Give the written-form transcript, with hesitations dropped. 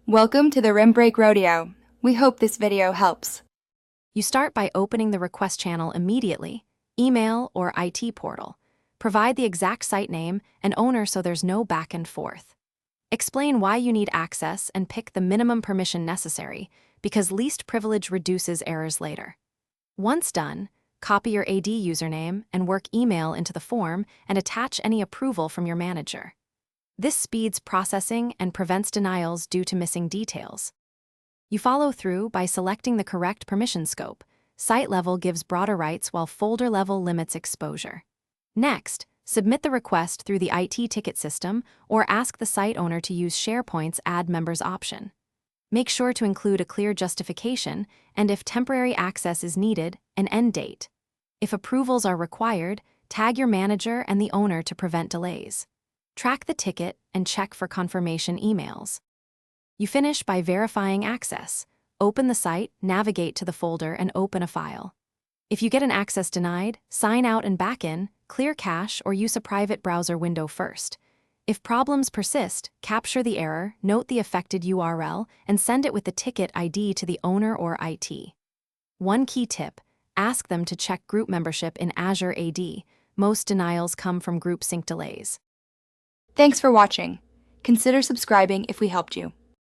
Welcome to the Rim Break Rodeo. We hope this video helps. You start by opening the request channel immediately, email or IT portal. Provide the exact site name and owner so there's no back and forth. Explain why you need access and pick the minimum permission necessary, because least privilege reduces errors later. Once done, copy your AD username and work email into the form and attach any approval from your manager. This speeds processing and prevents denials due to missing details. You follow through by selecting the correct permission scope. Site level gives broader rights while folder level limits exposure. Next, submit the request through the IT ticket system or ask the site owner to use Sharepoint's Add Members option. Make sure to include a clear justification and, if temporary access is needed, an end date. If approvals are required, tag your manager and the owner to prevent delays. Track the ticket and check for confirmation emails. You finish by verifying access. Open the site, navigate to the folder, and open a file. If you get an access denied, sign out and back in, clear cache, or use a private browser window first. If problems persist, capture the error, note the affected URL, and send it with the ticket ID to the owner or IT. One key tip: ask them to check group membership in Azure AD. Most denials come from group sync delays. Thanks for watching. Consider subscribing if we helped you.